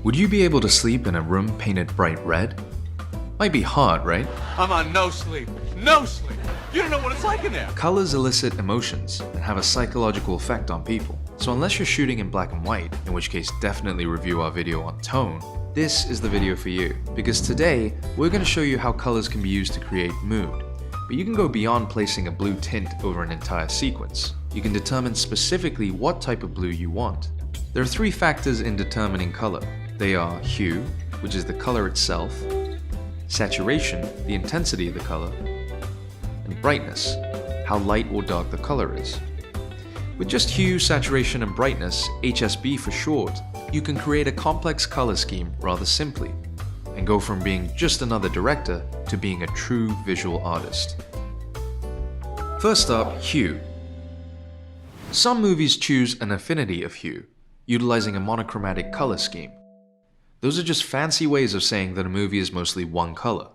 Would you be able to sleep in a room painted bright red? Might be hard, right? I'm on no sleep. No sleep. You don't know what it's like in there. Colors elicit emotions and have a psychological effect on people. So unless you're shooting in black and white, in which case definitely review our video on tone, this is the video for you. Because today, we're going to show you how colors can be used to create mood. But you can go beyond placing a blue tint over an entire sequence. You can determine specifically what type of blue you want. There are three factors in determining color. They are hue, which is the color itself, saturation, the intensity of the color, and brightness, how light or dark the color is. With just hue, saturation, and brightness, HSB for short, you can create a complex color scheme rather simply, and go from being just another director to being a true visual artist. First up, hue. Some movies choose an affinity of hue, utilizing a monochromatic color scheme. Those are just fancy ways of saying that a movie is mostly one color,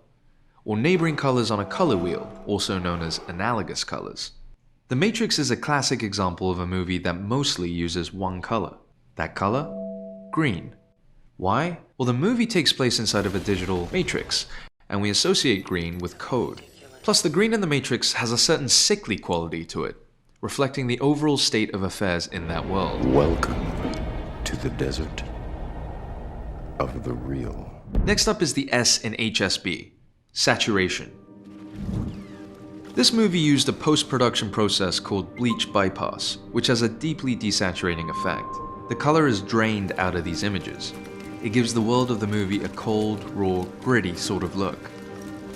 or neighboring colors on a color wheel, also known as analogous colors. The Matrix is a classic example of a movie that mostly uses one color. That color? Green. Why? Well, the movie takes place inside of a digital matrix, and we associate green with code. Plus, the green in the Matrix has a certain sickly quality to it, reflecting the overall state of affairs in that world. Welcome to the desert of the real. Next up is the S in HSB, saturation. This movie used a post-production process called bleach bypass, which has a deeply desaturating effect. The color is drained out of these images. It gives the world of the movie a cold, raw, gritty sort of look.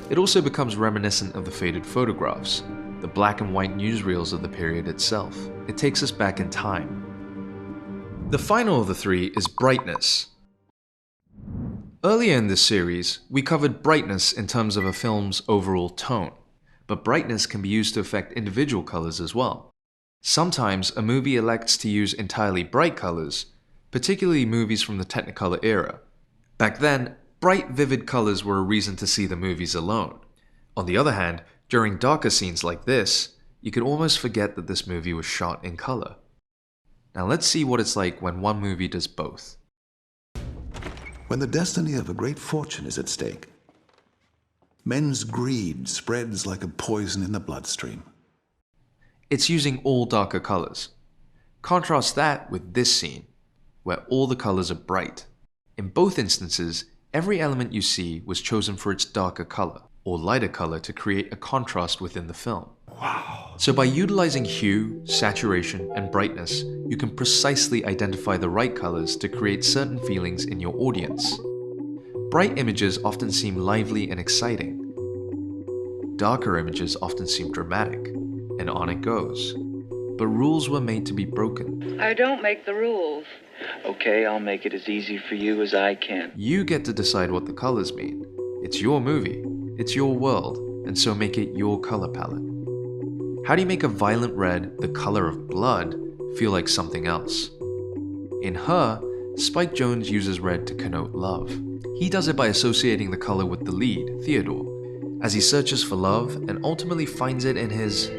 It also becomes reminiscent of the faded photographs, the black and white newsreels of the period itself. It takes us back in time. The final of the three is brightness. Earlier in this series, we covered brightness in terms of a film's overall tone, but brightness can be used to affect individual colors as well. Sometimes a movie elects to use entirely bright colors, particularly movies from the Technicolor era. Back then, bright, vivid colors were a reason to see the movies alone. On the other hand, during darker scenes like this, you could almost forget that this movie was shot in color. Now let's see what it's like when one movie does both. When the destiny of a great fortune is at stake, men's greed spreads like a poison in the bloodstream. It's using all darker colors. Contrast that with this scene, where all the colors are bright. In both instances, every element you see was chosen for its darker color, or lighter color, to create a contrast within the film. Wow. So by utilizing hue, saturation, and brightness, you can precisely identify the right colors to create certain feelings in your audience. Bright images often seem lively and exciting. Darker images often seem dramatic, and on it goes. But rules were made to be broken. I don't make the rules. Okay, I'll make it as easy for you as I can. You get to decide what the colors mean. It's your movie, it's your world, and so make it your color palette. How do you make a violent red, the color of blood, feel like something else? In Her, Spike Jonze uses red to connote love. He does it by associating the color with the lead, Theodore, as he searches for love and ultimately finds it in his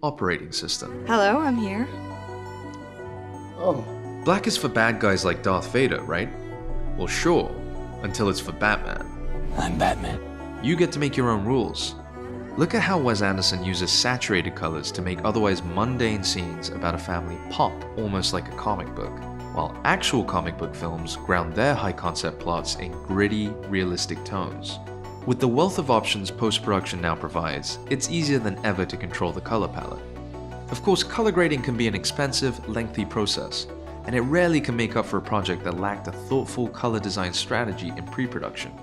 operating system. Hello, I'm here. Oh. Black is for bad guys like Darth Vader, right? Well, sure, until it's for Batman. I'm Batman. You get to make your own rules. Look at how Wes Anderson uses saturated colors to make otherwise mundane scenes about a family pop almost like a comic book, while actual comic book films ground their high-concept plots in gritty, realistic tones. With the wealth of options post-production now provides, it's easier than ever to control the color palette. Of course, color grading can be an expensive, lengthy process, and it rarely can make up for a project that lacked a thoughtful color design strategy in pre-production.